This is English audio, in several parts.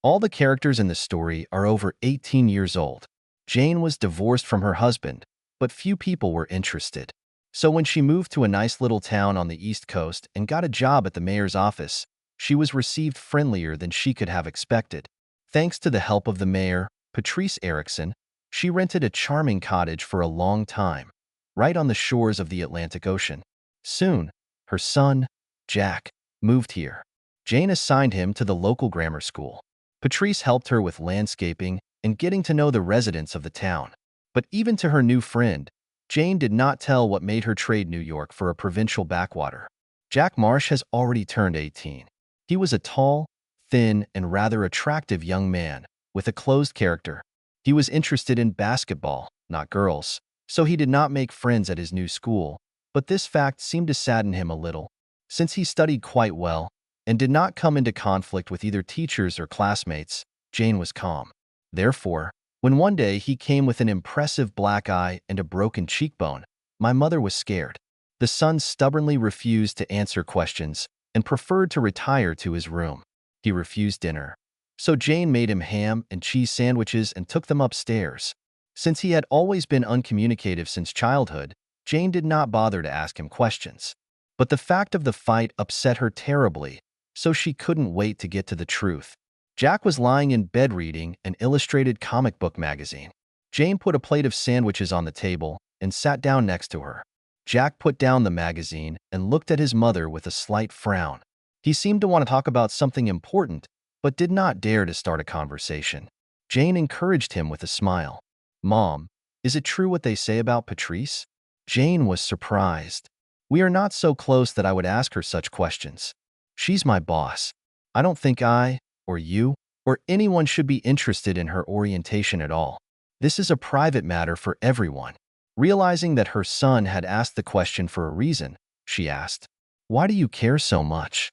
All the characters in the story are over 18 years old. Jane was divorced from her husband, but few people were interested. So when she moved to a nice little town on the East Coast and got a job at the mayor's office, she was received friendlier than she could have expected. Thanks to the help of the mayor, Patrice Erickson, she rented a charming cottage for a long time, right on the shores of the Atlantic Ocean. Soon, her son, Jack, moved here. Jane assigned him to the local grammar school. Patrice helped her with landscaping and getting to know the residents of the town. But even to her new friend, Jane did not tell what made her trade New York for a provincial backwater. Jack Marsh has already turned 18. He was a tall, thin, and rather attractive young man with a closed character. He was interested in basketball, not girls, so he did not make friends at his new school, but this fact seemed to sadden him a little. Since he studied quite well and did not come into conflict with either teachers or classmates, Jane was calm. Therefore, when one day he came with an impressive black eye and a broken cheekbone, my mother was scared. The son stubbornly refused to answer questions and preferred to retire to his room. He refused dinner. So Jane made him ham and cheese sandwiches and took them upstairs. Since he had always been uncommunicative since childhood, Jane did not bother to ask him questions. But the fact of the fight upset her terribly, so she couldn't wait to get to the truth. Jack was lying in bed reading an illustrated comic book magazine. Jane put a plate of sandwiches on the table and sat down next to her. Jack put down the magazine and looked at his mother with a slight frown. He seemed to want to talk about something important, but did not dare to start a conversation. Jane encouraged him with a smile. "Mom, is it true what they say about Patrice?" Jane was surprised. "We are not so close that I would ask her such questions. She's my boss. I don't think I, or you, or anyone should be interested in her orientation at all. This is a private matter for everyone." Realizing that her son had asked the question for a reason, she asked, "Why do you care so much?"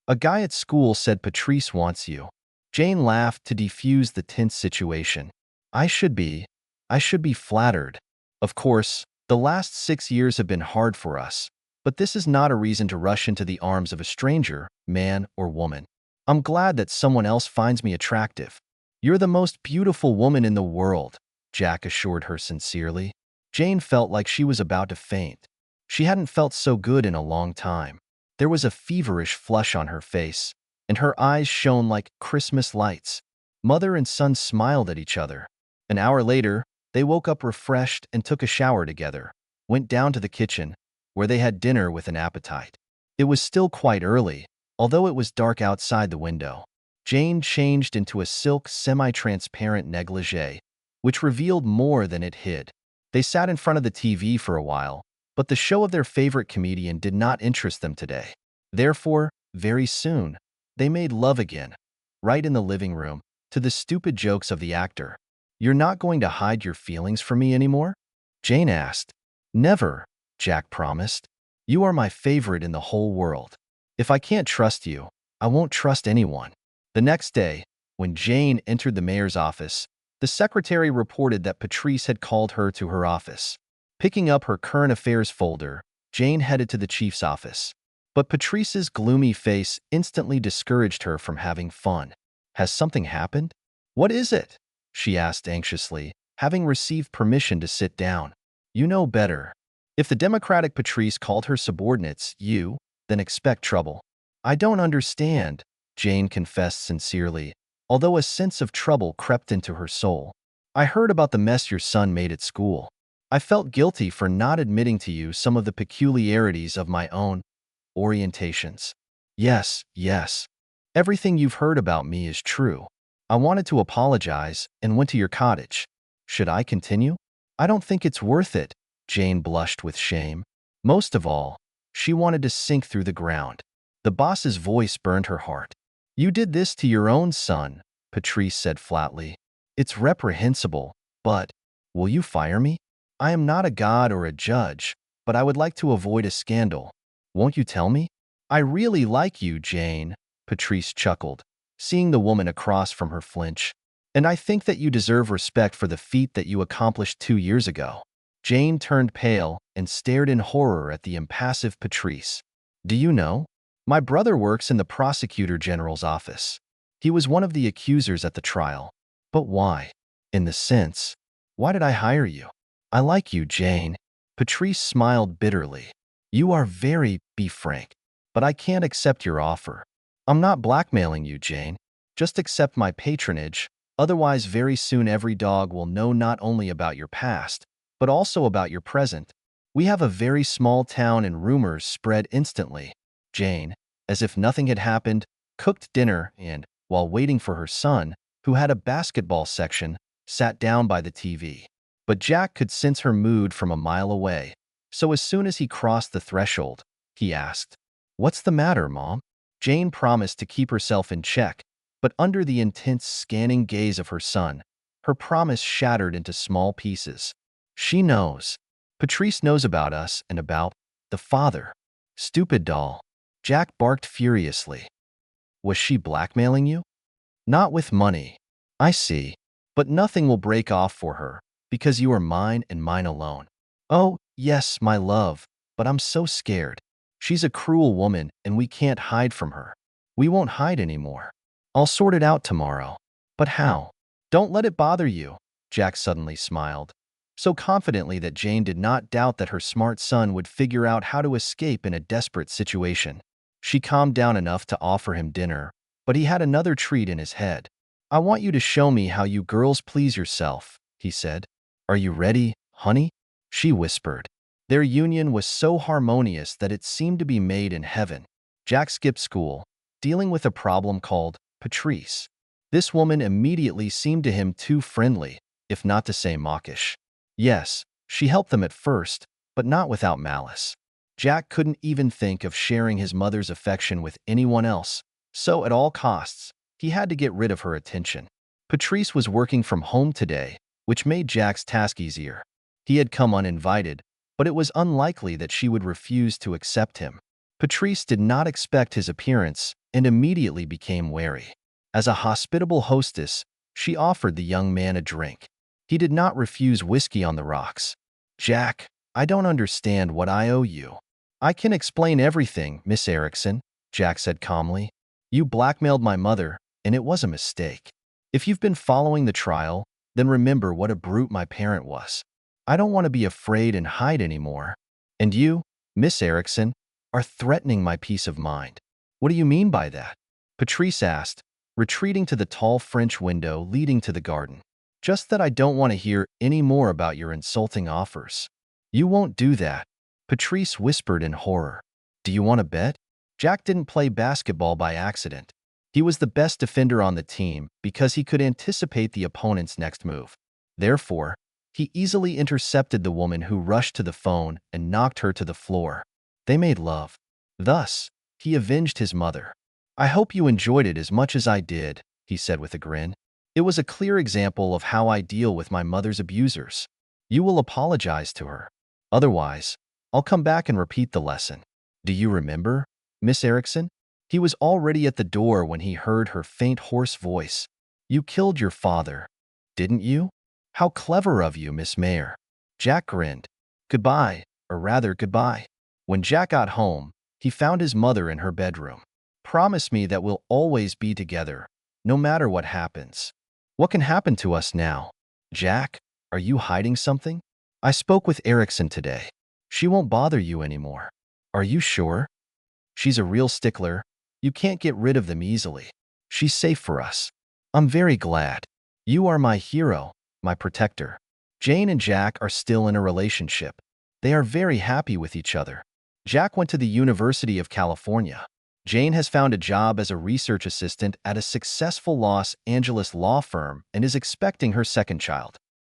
"A guy at school said Patrice wants you." Jane laughed to defuse the tense situation. I should be flattered. Of course, the last 6 years have been hard for us, but this is not a reason to rush into the arms of a stranger, man or woman. I'm glad that someone else finds me attractive. You're the most beautiful woman in the world, Jack assured her sincerely. Jane felt like she was about to faint. She hadn't felt so good in a long time. There was a feverish flush on her face, and her eyes shone like Christmas lights. Mother and son smiled at each other. An hour later, they woke up refreshed and took a shower together, went down to the kitchen, where they had dinner with an appetite. It was still quite early, although it was dark outside the window. Jane changed into a silk semi-transparent negligee, which revealed more than it hid. They sat in front of the TV for a while, but the show of their favorite comedian did not interest them today. Therefore, very soon, they made love again, right in the living room, to the stupid jokes of the actor. "You're not going to hide your feelings from me anymore?" Jane asked. "Never," Jack promised. "You are my favorite in the whole world. If I can't trust you, I won't trust anyone." The next day, when Jane entered the mayor's office, the secretary reported that Patrice had called her to her office. Picking up her current affairs folder, Jane headed to the chief's office. But Patrice's gloomy face instantly discouraged her from having fun. "Has something happened?" "What is it?" she asked anxiously, having received permission to sit down. "You know better. If the Democratic Patrice called her subordinates you, then expect trouble." "I don't understand," Jane confessed sincerely, although a sense of trouble crept into her soul. "I heard about the mess your son made at school. I felt guilty for not admitting to you some of the peculiarities of my own orientations." Yes. Everything you've heard about me is true. I wanted to apologize and went to your cottage. Should I continue?" "I don't think it's worth it," Jane blushed with shame. Most of all, she wanted to sink through the ground. The boss's voice burned her heart. "You did this to your own son," Patrice said flatly. "It's reprehensible, but will you fire me? I am not a god or a judge, but I would like to avoid a scandal. Won't you tell me?" "I really like you, Jane," Patrice chuckled, seeing the woman across from her flinch. "And I think that you deserve respect for the feat that you accomplished 2 years ago." Jane turned pale and stared in horror at the impassive Patrice. "Do you know? My brother works in the prosecutor general's office. He was one of the accusers at the trial. But why? In the sense, why did I hire you? I like you, Jane. Patrice smiled bitterly. You are be frank. But I can't accept your offer. I'm not blackmailing you, Jane. Just accept my patronage. Otherwise, very soon every dog will know not only about your past, but also about your present. We have a very small town and rumors spread instantly. Jane, as if nothing had happened, cooked dinner and, while waiting for her son, who had a basketball section, sat down by the TV. But Jack could sense her mood from a mile away. So as soon as he crossed the threshold, he asked, "What's the matter, Mom?" Jane promised to keep herself in check, but under the intense scanning gaze of her son, her promise shattered into small pieces. She knows. Patrice knows about us and about the father. Stupid doll. Jack barked furiously. Was she blackmailing you? Not with money. I see. But nothing will break off for her, because you are mine and mine alone. Oh, yes, my love, but I'm so scared. She's a cruel woman and we can't hide from her. We won't hide anymore. I'll sort it out tomorrow. But how? Don't let it bother you. Jack suddenly smiled, so confidently that Jane did not doubt that her smart son would figure out how to escape in a desperate situation. She calmed down enough to offer him dinner, but he had another treat in his head. I want you to show me how you girls please yourself, he said. Are you ready, honey? She whispered. Their union was so harmonious that it seemed to be made in heaven. Jack skipped school, dealing with a problem called Patrice. This woman immediately seemed to him too friendly, if not to say mawkish. Yes, she helped them at first, but not without malice. Jack couldn't even think of sharing his mother's affection with anyone else, so at all costs, he had to get rid of her attention. Patrice was working from home today, which made Jack's task easier. He had come uninvited, but it was unlikely that she would refuse to accept him. Patrice did not expect his appearance and immediately became wary. As a hospitable hostess, she offered the young man a drink. He did not refuse whiskey on the rocks. Jack, I don't understand what I owe you. I can explain everything, Miss Erickson, Jack said calmly. You blackmailed my mother, and it was a mistake. If you've been following the trial, then remember what a brute my parent was. I don't want to be afraid and hide anymore. And you, Miss Erickson, are threatening my peace of mind. What do you mean by that? Patrice asked, retreating to the tall French window leading to the garden. Just that I don't want to hear any more about your insulting offers. You won't do that, Patrice whispered in horror. Do you want to bet? Jack didn't play basketball by accident. He was the best defender on the team because he could anticipate the opponent's next move. Therefore, he easily intercepted the woman who rushed to the phone and knocked her to the floor. They made love. Thus, he avenged his mother. I hope you enjoyed it as much as I did, he said with a grin. It was a clear example of how I deal with my mother's abusers. You will apologize to her. Otherwise, I'll come back and repeat the lesson. Do you remember, Miss Erickson? He was already at the door when he heard her faint hoarse voice. You killed your father, didn't you? How clever of you, Miss Mayer. Jack grinned. Goodbye, or rather goodbye. When Jack got home, he found his mother in her bedroom. Promise me that we'll always be together, no matter what happens. What can happen to us now? Jack, are you hiding something? I spoke with Erickson today. She won't bother you anymore. Are you sure? She's a real stickler. You can't get rid of them easily. She's safe for us. I'm very glad. You are my hero, my protector. Jane and Jack are still in a relationship. They are very happy with each other. Jack went to the University of California. Jane has found a job as a research assistant at a successful Los Angeles law firm and is expecting her second child.